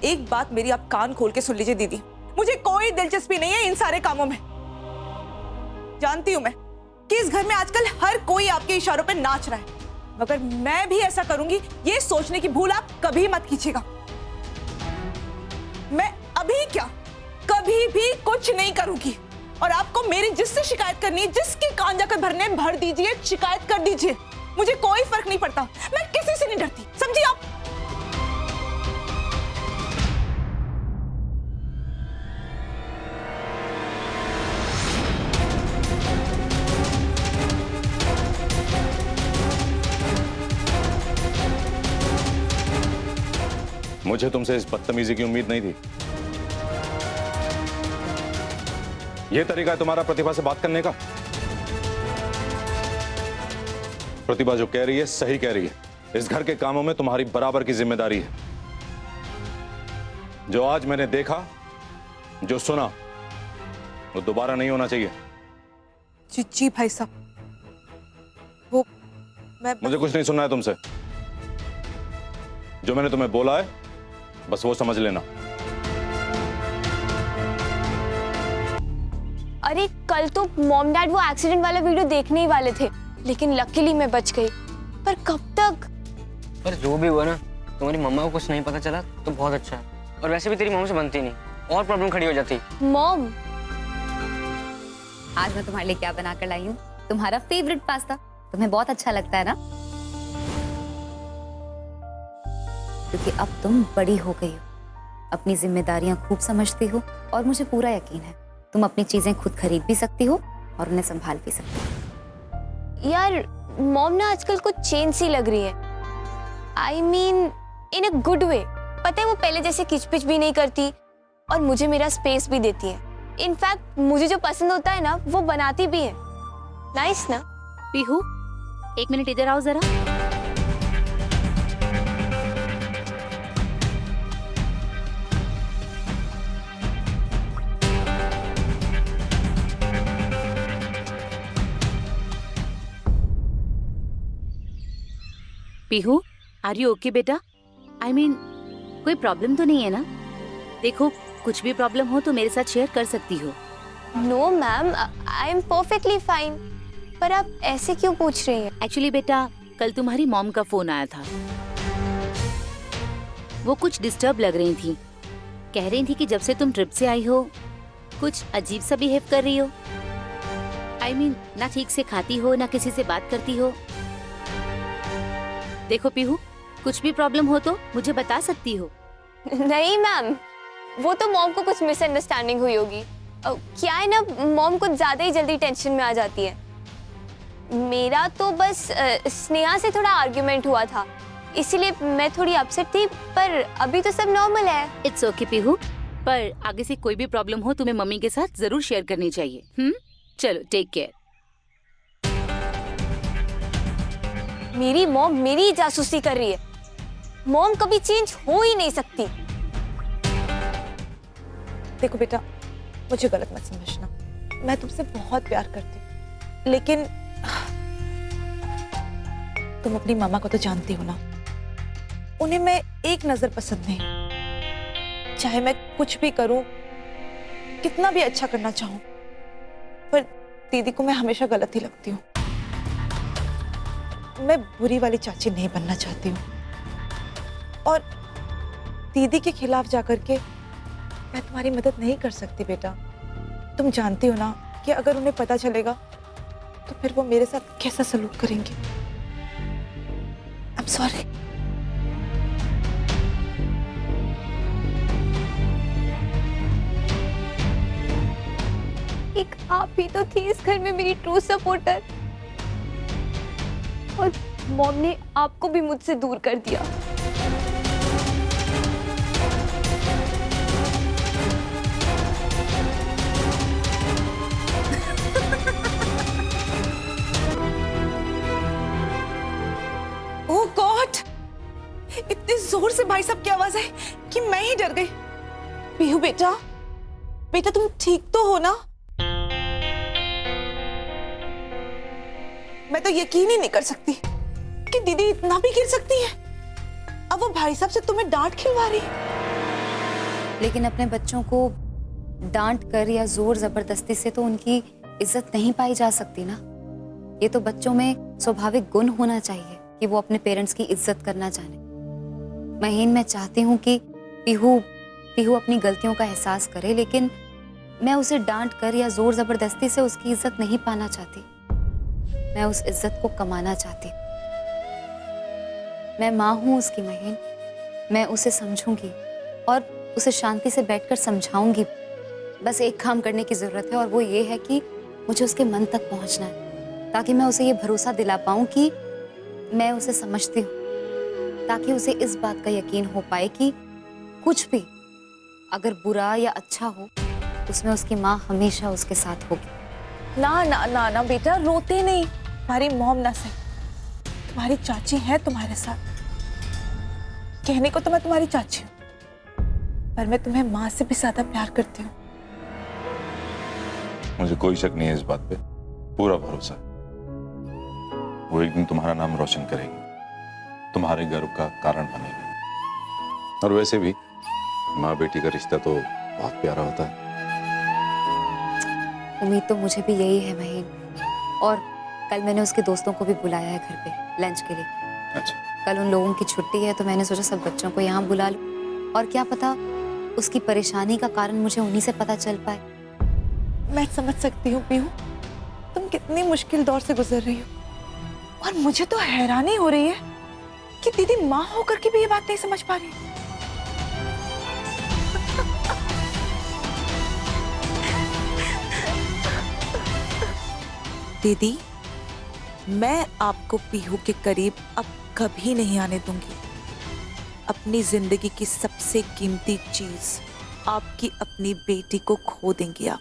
एक बात मेरी आप कान खोल के सुन लीजिए दीदी, मुझे कोई दिलचस्पी नहीं है इन सारे कामों में। जानती हूं मैं कि इस घर में आजकल हर कोई आपके इशारों पे नाच रहा है, मगर मैं भी ऐसा करूंगी ये सोचने की भूल आप कभी मत कीजिएगा। मैं अभी क्या कभी भी कुछ नहीं करूंगी, और आपको मेरी जिससे शिकायत करनी है, जिसके कान जाकर भरने भर दीजिए, शिकायत कर दीजिए, मुझे कोई फर्क नहीं पड़ता। मैं किसी से नहीं डरती, समझिए आप। मुझे तुमसे इस बदतमीजी की उम्मीद नहीं थी। यह तरीका है तुम्हारा प्रतिभा से बात करने का? प्रतिभा जो कह रही है सही कह रही है, इस घर के कामों में तुम्हारी बराबर की जिम्मेदारी है। जो आज मैंने देखा, जो सुना, वो दोबारा नहीं होना चाहिए। जी भाई साहब, वो मुझे कुछ नहीं सुनना है तुमसे। जो मैंने तुम्हें बोला है बस वो समझ लेना। अरे कल तो मॉम डैड वो एक्सीडेंट वाला वीडियो देखने ही वाले थे, लेकिन लकीली मैं बच गई। पर कब तक? पर जो भी हुआ ना, तुम्हारी मम्मा को कुछ नहीं पता चला तो बहुत अच्छा है। और वैसे भी तेरी मम्मी से बनती नहीं, और प्रॉब्लम खड़ी हो जाती। मॉम, आज मैं तुम्हारे लिए क्या बना कर लाई हूँ, तुम्हारा फेवरेट पास्ता। तुम्हें बहुत अच्छा लगता है ना, क्योंकि अब तुम बड़ी हो गई हो, अपनी जिम्मेदारियां खूब समझती हो, और मुझे पूरा यकीन है तुम अपनी चीजें खुद खरीद भी सकती हो और उन्हें संभाल भी सकती हो। यार मॉम ना आजकल कुछ चेंज सी लग रही है। I mean in a good way. पता है वो पहले जैसे किचपिच भी नहीं करती, और मुझे मेरा स्पेस भी देती है। इनफैक्ट मुझे जो पसंद होता है ना वो बनाती भी है। नाइस ना? पीहू, 1 मिनट इधर आओ जरा। पीहू, आर यू ओके बेटा? आई मीन कोई प्रॉब्लम तो नहीं है ना? देखो कुछ भी प्रॉब्लम हो तो मेरे साथ शेयर कर सकती हो। No ma'am, I am perfectly fine. पर आप ऐसे क्यों पूछ रही हैं? एक्चुअली बेटा, कल तुम्हारी मॉम का फोन आया था। वो कुछ डिस्टर्ब लग रही थी। कह रही थी कि जब से तुम ट्रिप से आई हो कुछ अजीब सा बिहेव कर रही हो। आई मीन ना ठीक से खाती हो, ना किसी से बात करती हो। देखो पीहू, कुछ भी प्रॉब्लम हो तो मुझे बता सकती हो। नहीं मैम, वो तो मॉम को कुछ मिसअंडरस्टैंडिंग हुई होगी। क्या है ना, मॉम कुछ ज्यादा ही जल्दी टेंशन में आ जाती है। मेरा तो बस स्नेहा से थोड़ा आर्ग्यूमेंट हुआ था, इसीलिए मैं थोड़ी अपसेट थी, पर अभी तो सब नॉर्मल है। इट्स ओके पीहू, पर आगे से कोई भी प्रॉब्लम हो तुम्हें मम्मी के साथ जरूर शेयर करनी चाहिए। चलो टेक केयर। मेरी मॉम मेरी जासूसी कर रही है। मॉम कभी चेंज हो ही नहीं सकती। देखो बेटा, मुझे गलत मत समझना, मैं तुमसे बहुत प्यार करती हूँ, लेकिन तुम अपनी मामा को तो जानती हो ना, उन्हें मैं एक नजर पसंद नहीं। चाहे मैं कुछ भी करूं, कितना भी अच्छा करना चाहूं, पर दीदी को मैं हमेशा गलत ही लगती हूँ। मैं बुरी वाली चाची नहीं बनना चाहती हूँ, और दीदी के खिलाफ जाकर के मैं तुम्हारी मदद नहीं कर सकती बेटा। तुम जानती हो ना कि अगर उन्हें पता चलेगा तो फिर वो मेरे साथ कैसा सलूक करेंगे। I am sorry. एक आप ही तो थी इस घर में मेरी ट्रू सपोर्टर, और मॉम ने आपको भी मुझसे दूर कर दिया। ओह गॉड, इतनी जोर से भाई साहब की आवाज है कि मैं ही डर गई। पीहू बेटा, बेटा तुम ठीक तो हो ना? मैं तो यकीन ही नहीं कर सकती कि दीदी इतना भी गिर सकती है। अब वो भाई साहब से तुम्हें डांट खिलवा रही। लेकिन अपने बच्चों को डांट कर या जोर जबरदस्ती से तो उनकी इज्जत नहीं पाई जा सकती ना। ये तो बच्चों में स्वाभाविक गुण होना चाहिए कि वो अपने पेरेंट्स की इज्जत करना जाने। महीन, मैं चाहती हूँ कि पीहू अपनी गलतियों का एहसास करे, लेकिन मैं उसे डांट कर या जोर जबरदस्ती से उसकी इज्जत नहीं पाना चाहती। मैं उस इज्जत को कमाना चाहती। मैं माँ हूँ उसकी महीन, मैं उसे समझूंगी और उसे शांति से बैठकर समझाऊंगी। बस एक काम करने की जरूरत है और वो ये है कि मुझे उसके मन तक पहुंचना है, ताकि मैं उसे ये भरोसा दिला पाऊं कि मैं उसे समझती हूँ, ताकि उसे इस बात का यकीन हो पाए कि कुछ भी अगर बुरा या अच्छा हो उसमें उसकी माँ हमेशा उसके साथ होगी। ना ना ना ना बेटा, रोते नहीं। तुम्हारी मॉम ना सही, तुम्हारी चाची है तुम्हारे साथ। कहने को तो मैं तुम्हारी चाची हूँ, पर मैं तुम्हें माँ से भी ज्यादा प्यार करती हूँ। मुझे कोई शक नहीं है इस बात पे, पूरा भरोसा है। वो एक दिन तुम्हारा नाम रोशन करेगी, तुम्हारे गर्व का कारण बनेगी। और वैसे भी माँ बेटी का रिश्ता तो बहुत प्यारा होता है। उम्मीद तो मुझे भी यही है महीन। और कल मैंने उसके दोस्तों को भी बुलाया है घर पे लंच के लिए। अच्छा, कल उन लोगों की छुट्टी है, तो मैंने सोचा सब बच्चों को यहाँ बुला लूं, और क्या पता उसकी परेशानी का कारण मुझे उन्हीं से पता चल पाए। मैं समझ सकती हूँ पीहू, तुम कितनी मुश्किल दौर से गुजर रही हो, और मुझे तो हैरानी हो रही है कि दीदी माँ होकर के भी ये बात नहीं समझ पा रही। दीदी, मैं आपको पीहू के करीब अब कभी नहीं आने दूंगी। अपनी जिंदगी की सबसे कीमती चीज, आपकी अपनी बेटी को खो देंगी आप।